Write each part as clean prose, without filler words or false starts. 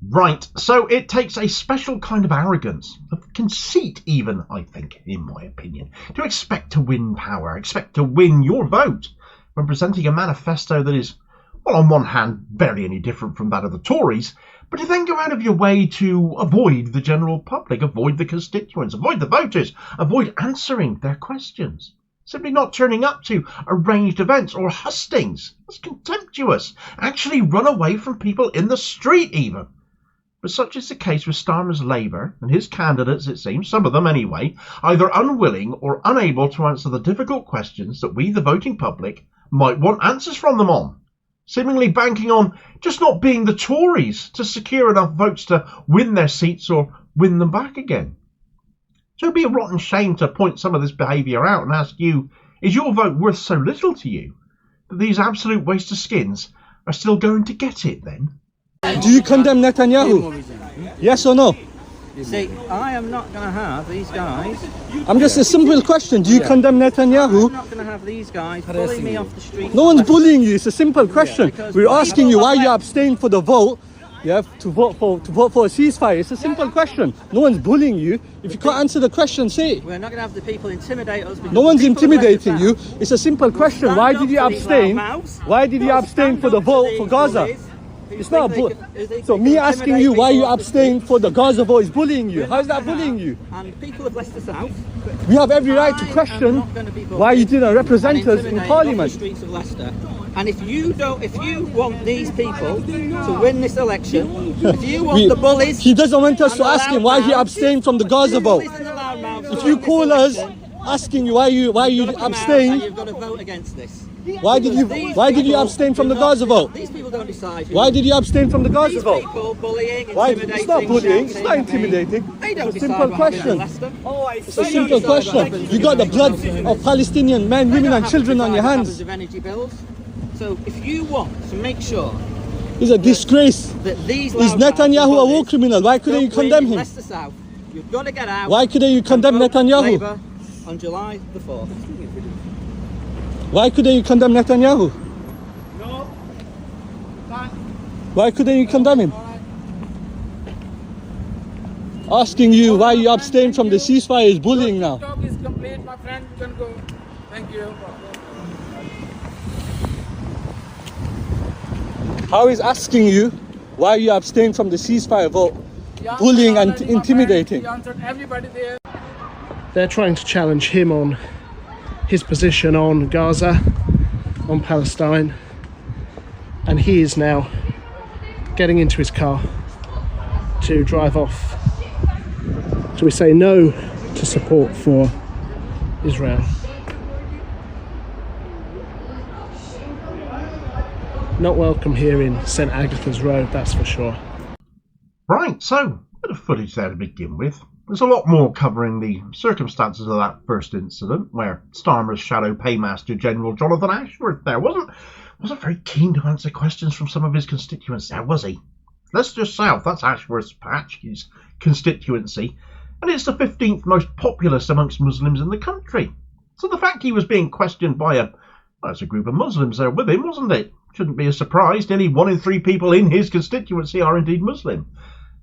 Right, so it takes a special kind of arrogance, of conceit even, I think, in my opinion, to expect to win power, expect to win your vote when presenting a manifesto that is, well, on one hand, barely any different from that of the Tories, but to then go out of your way to avoid the general public, avoid the constituents, avoid the voters, avoid answering their questions. Simply not turning up to arranged events or hustings. That's contemptuous. Actually run away from people in the street even. But such is the case with Starmer's Labour and his candidates, it seems, some of them anyway, either unwilling or unable to answer the difficult questions that we, the voting public, might want answers from them on, seemingly banking on just not being the Tories to secure enough votes to win their seats or win them back again. So it'd be a rotten shame to point some of this behaviour out and ask you, is your vote worth so little to you that these absolute waste of skins are still going to get it then? Do you condemn Netanyahu? Yes or no? See, I am not going to have these guys. I'm just a simple question. Do you condemn Netanyahu? I'm not going to have these guys bullying me off the street. No one's bullying you. It's a simple question. We're asking you why you abstained for the vote. Yeah, to vote for a ceasefire. It's a simple question. No one's bullying you. If you can't answer the question, say it. We're not going to have the people intimidate us. No one's intimidating you. It's a simple question. Why did you abstain? Why did you abstain for the vote for Gaza? It's not a bully. So me asking you why you abstained for the Gaza vote is bullying you. How is that bullying you? And people of Leicester South. We have every right to question why you didn't represent us in Parliament. The streets of Leicester. And if you want these people to win this election, if you want the bullies, he doesn't want us to ask him why he abstained from the Gaza vote. If you call us asking you why you abstained, you've got to vote against this. Why did you abstain from the Gaza vote? These people don't decide. Why did you abstain from the Gaza vote? These people bullying, intimidating. It's not bullying. It's not intimidating. They don't it's a simple question. It's a simple question. You got the blood of Palestinian men, women, and children on your hands. So if you want to make sure it's a disgrace. Is Netanyahu a war criminal? Why couldn't you condemn him? South, you've got to get out. Why couldn't you condemn Netanyahu? On July the 4th. Why couldn't you condemn Netanyahu? No. Why couldn't you condemn him? Asking you why you abstained from the ceasefire is bullying now. Talk is complete, my friend. You can go. Thank you. How is asking you why you abstained from the ceasefire vote bullying and intimidating? He answered everybody there. They're trying to challenge him on his position on Gaza, on Palestine, and he is now getting into his car to drive off. So we say no to support for Israel. Not welcome here in St Agatha's Road, that's for sure. Right, so a bit of footage there to begin with. There's a lot more covering the circumstances of that first incident, where Starmer's shadow paymaster General Jonathan Ashworth there wasn't very keen to answer questions from some of his constituents there, was he? Leicester South, that's Ashworth's patch, his constituency, and it's the 15th most populous amongst Muslims in the country. So the fact he was being questioned by a group of Muslims there with him, wasn't it? Shouldn't be a surprise. Nearly 1 in 3 people in his constituency are indeed Muslim.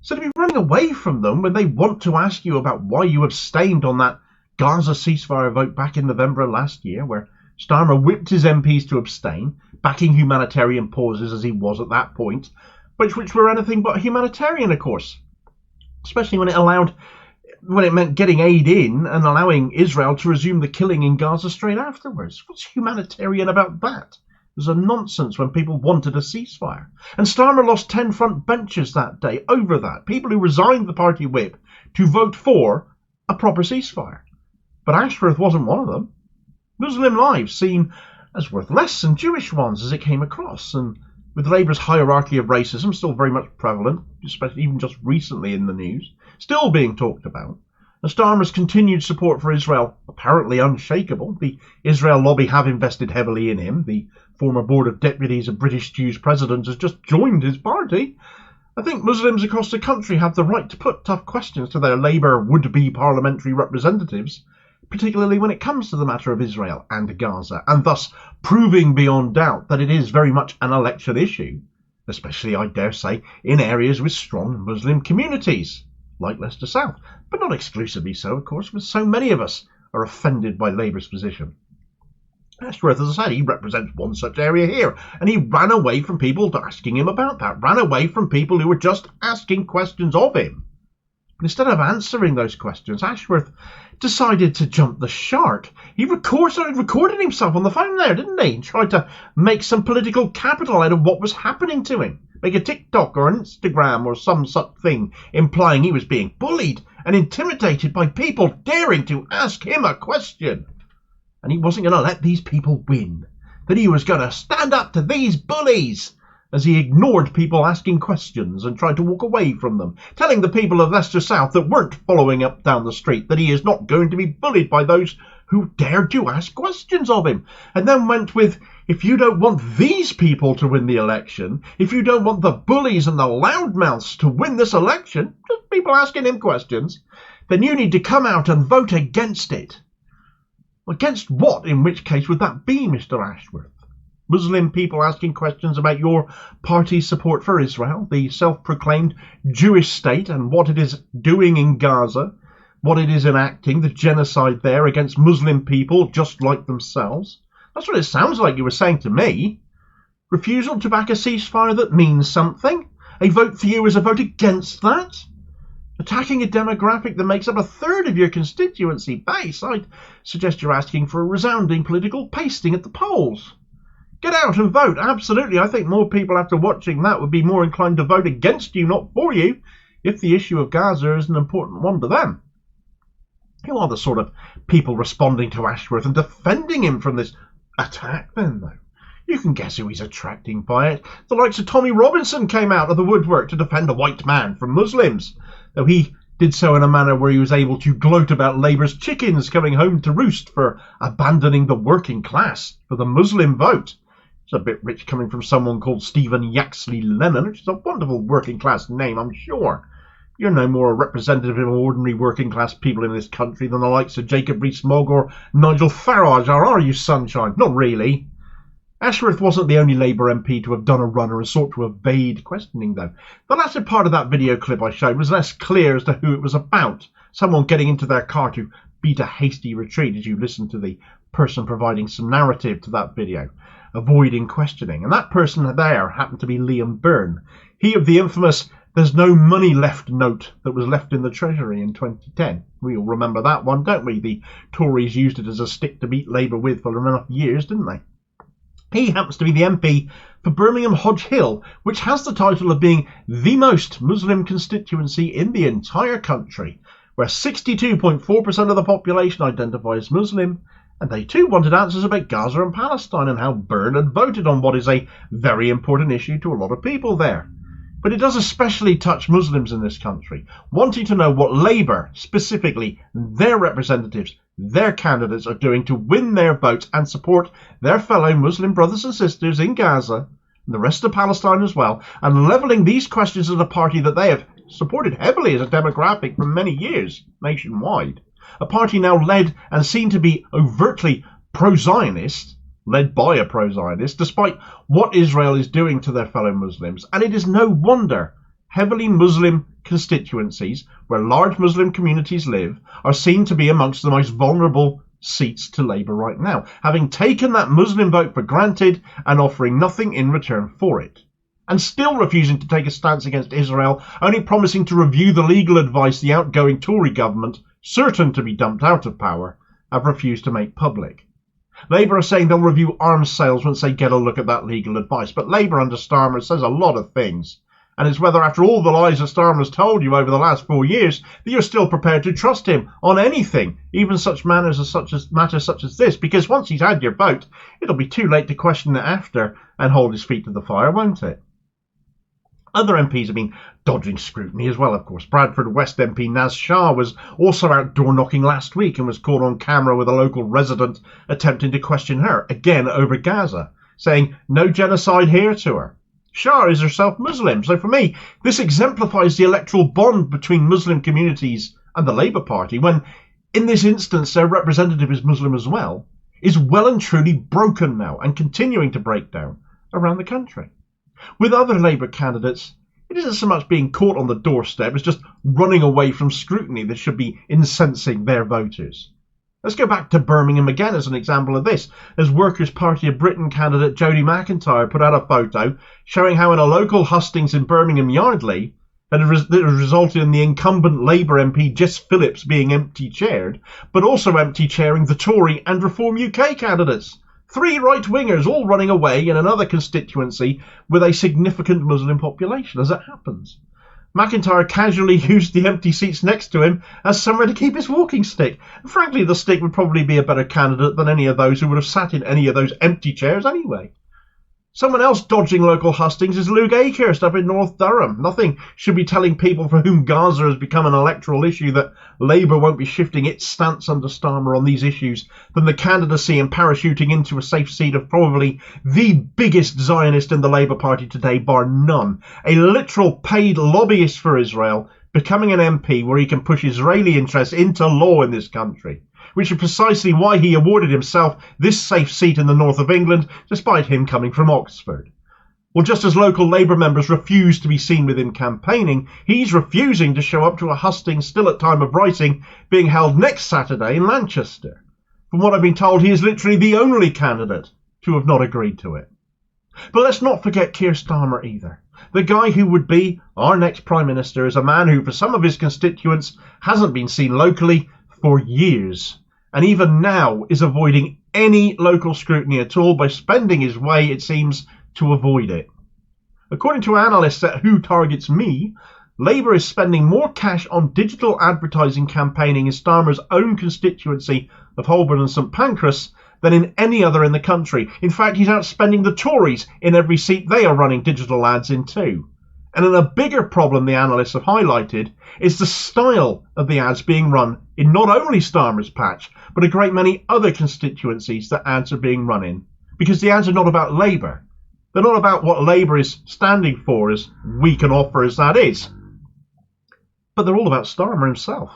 So to be running away from them when they want to ask you about why you abstained on that Gaza ceasefire vote back in November last year, where Starmer whipped his MPs to abstain, backing humanitarian pauses as he was at that point, which were anything but humanitarian, of course. Especially when it meant getting aid in and allowing Israel to resume the killing in Gaza straight afterwards. What's humanitarian about that? It was a nonsense when people wanted a ceasefire. And Starmer lost 10 front benches that day over that. People who resigned the party whip to vote for a proper ceasefire. But Ashworth wasn't one of them. Muslim lives seen as worth less than Jewish ones as it came across. And with Labour's hierarchy of racism still very much prevalent, especially even just recently in the news, still being talked about, and Starmer's continued support for Israel apparently unshakable. The Israel lobby have invested heavily in him. The former board of deputies of British Jews president has just joined his party. I think Muslims across the country have the right to put tough questions to their Labour would-be parliamentary representatives, particularly when it comes to the matter of Israel and Gaza, and thus proving beyond doubt that it is very much an election issue. especially, I dare say, in areas with strong Muslim communities, like Leicester South, but not exclusively so, of course, because so many of us are offended by Labour's position. Ashworth, as I said, he represents one such area here, and he ran away from people asking him about that, ran away from people who were just asking questions of him. But instead of answering those questions, Ashworth decided to jump the shark. He started recording himself on the phone there, didn't he? He tried to make some political capital out of what was happening to him. Make a TikTok or an Instagram or some such thing, implying he was being bullied and intimidated by people daring to ask him a question. And he wasn't going to let these people win. That he was going to stand up to these bullies, as he ignored people asking questions and tried to walk away from them, telling the people of Leicester South that weren't following up down the street that he is not going to be bullied by those who dared to ask questions of him. And then went with, if you don't want these people to win the election, if you don't want the bullies and the loudmouths to win this election, just people asking him questions, then you need to come out and vote against it. Against what, in which case, would that be, Mr. Ashworth? Muslim people asking questions about your party's support for Israel, the self-proclaimed Jewish state, and what it is doing in Gaza, what it is enacting, the genocide there against Muslim people just like themselves. That's what it sounds like you were saying to me. Refusal to back a ceasefire that means something? A vote for you is a vote against that? Attacking a demographic that makes up a third of your constituency base? I'd suggest you're asking for a resounding political pasting at the polls. Get out and vote, absolutely. I think more people after watching that would be more inclined to vote against you, not for you, if the issue of Gaza is an important one to them. Who are the sort of people responding to Ashworth and defending him from this attack then, though? You can guess who he's attracting by it. The likes of Tommy Robinson came out of the woodwork to defend a white man from Muslims, though he did so in a manner where he was able to gloat about Labour's chickens coming home to roost for abandoning the working class for the Muslim vote. It's a bit rich coming from someone called Stephen Yaxley Lennon, which is a wonderful working class name, I'm sure. You're no more a representative of ordinary working class people in this country than the likes of Jacob Rees-Mogg or Nigel Farage are you, sunshine? Not really. Ashworth wasn't the only Labour MP to have done a runner and sought to evade questioning, though. The latter part of that video clip I showed was less clear as to who it was about. Someone getting into their car to beat a hasty retreat as you listen to the person providing some narrative to that video, avoiding questioning. And that person there happened to be Liam Byrne. He of the infamous "there's no money left" note that was left in the Treasury in 2010. We all remember that one, don't we? The Tories used it as a stick to beat Labour with for enough years, didn't they? He happens to be the MP for Birmingham Hodge Hill, which has the title of being the most Muslim constituency in the entire country, where 62.4% of the population identify as Muslim, and they too wanted answers about Gaza and Palestine and how Byrne had voted on what is a very important issue to a lot of people there. But it does especially touch Muslims in this country, wanting to know what Labour, specifically their representatives, their candidates, are doing to win their votes and support their fellow Muslim brothers and sisters in Gaza, and the rest of Palestine as well, and levelling these questions at a party that they have supported heavily as a demographic for many years nationwide. A party now led and seen to be overtly pro-Zionist, led by a pro-Zionist, despite what Israel is doing to their fellow Muslims. And it is no wonder heavily Muslim constituencies, where large Muslim communities live, are seen to be amongst the most vulnerable seats to Labour right now, having taken that Muslim vote for granted and offering nothing in return for it. And still refusing to take a stance against Israel, only promising to review the legal advice the outgoing Tory government, certain to be dumped out of power, have refused to make public. Labour are saying they'll review arms sales once they get a look at that legal advice, but Labour under Starmer says a lot of things. And it's whether, after all the lies that Starmer's told you over the last 4 years, that you're still prepared to trust him on anything, even matters such as this, because once he's had your vote, it'll be too late to question it after and hold his feet to the fire, won't it? Other MPs have been dodging scrutiny as well, of course. Bradford West MP Naz Shah was also out door-knocking last week and was caught on camera with a local resident attempting to question her, again over Gaza, saying no genocide here to her. Shah is herself Muslim, so for me, this exemplifies the electoral bond between Muslim communities and the Labour Party, when, in this instance, their representative is Muslim as well, is well and truly broken now and continuing to break down around the country. With other Labour candidates, it isn't so much being caught on the doorstep as just running away from scrutiny that should be incensing their voters. Let's go back to Birmingham again as an example of this, as Workers' Party of Britain candidate Jodie McIntyre put out a photo showing how in a local hustings in Birmingham Yardley that resulted in the incumbent Labour MP Jess Phillips being empty-chaired, but also empty-chairing the Tory and Reform UK candidates. 3 right-wingers all running away in another constituency with a significant Muslim population, as it happens. McIntyre casually used the empty seats next to him as somewhere to keep his walking stick. Frankly, the stick would probably be a better candidate than any of those who would have sat in any of those empty chairs anyway. Someone else dodging local hustings is Luke Akehurst up in North Durham. Nothing should be telling people for whom Gaza has become an electoral issue that Labour won't be shifting its stance under Starmer on these issues than the candidacy and parachuting into a safe seat of probably the biggest Zionist in the Labour Party today, bar none. A literal paid lobbyist for Israel, becoming an MP where he can push Israeli interests into law in this country, which is precisely why he awarded himself this safe seat in the north of England, despite him coming from Oxford. Well, just as local Labour members refuse to be seen with him campaigning, he's refusing to show up to a husting still at time of writing being held next Saturday in Manchester. From what I've been told, he is literally the only candidate to have not agreed to it. But let's not forget Keir Starmer either. The guy who would be our next Prime Minister is a man who, for some of his constituents, hasn't been seen locally for years, and even now is avoiding any local scrutiny at all by spending his way, it seems, to avoid it. According to analysts at Who Targets Me, Labour is spending more cash on digital advertising campaigning in Starmer's own constituency of Holborn and St Pancras than in any other in the country. In fact, he's outspending the Tories in every seat they are running digital ads in too. And a bigger problem the analysts have highlighted is the style of the ads being run in not only Starmer's patch, but a great many other constituencies that ads are being run in. Because the ads are not about Labour. They're not about what Labour is standing for, as weak an offer as that is. But they're all about Starmer himself.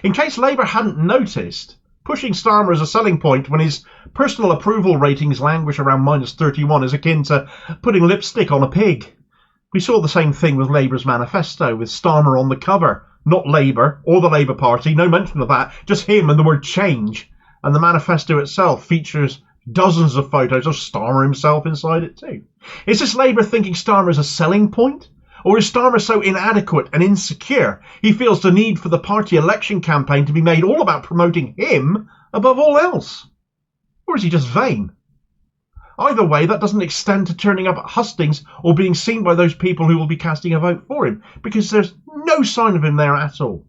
In case Labour hadn't noticed, pushing Starmer as a selling point when his personal approval ratings languish around -31 is akin to putting lipstick on a pig. We saw the same thing with Labour's manifesto, with Starmer on the cover. Not Labour or the Labour Party, no mention of that, just him and the word change. And the manifesto itself features dozens of photos of Starmer himself inside it too. Is this Labour thinking Starmer is a selling point? Or is Starmer so inadequate and insecure he feels the need for the party election campaign to be made all about promoting him above all else? Or is he just vain? Either way, that doesn't extend to turning up at hustings or being seen by those people who will be casting a vote for him, because there's no sign of him there at all.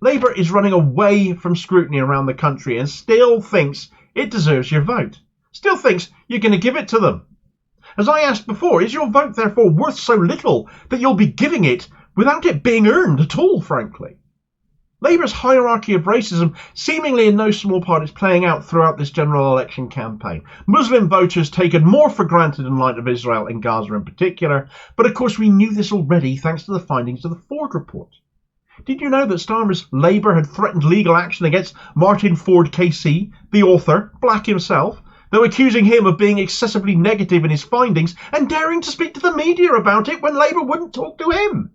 Labour is running away from scrutiny around the country and still thinks it deserves your vote. Still thinks you're going to give it to them. As I asked before, is your vote therefore worth so little that you'll be giving it without it being earned at all, frankly? Labour's hierarchy of racism seemingly in no small part is playing out throughout this general election campaign. Muslim voters taken more for granted in light of Israel and Gaza in particular, but of course we knew this already thanks to the findings of the Ford report. Did you know that Starmer's Labour had threatened legal action against Martin Ford KC, the author, black himself, though accusing him of being excessively negative in his findings and daring to speak to the media about it when Labour wouldn't talk to him?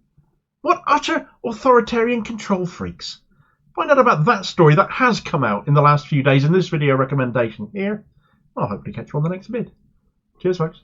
What utter authoritarian control freaks. Find out about that story that has come out in the last few days in this video recommendation here. I'll hopefully catch you on the next vid. Cheers, folks.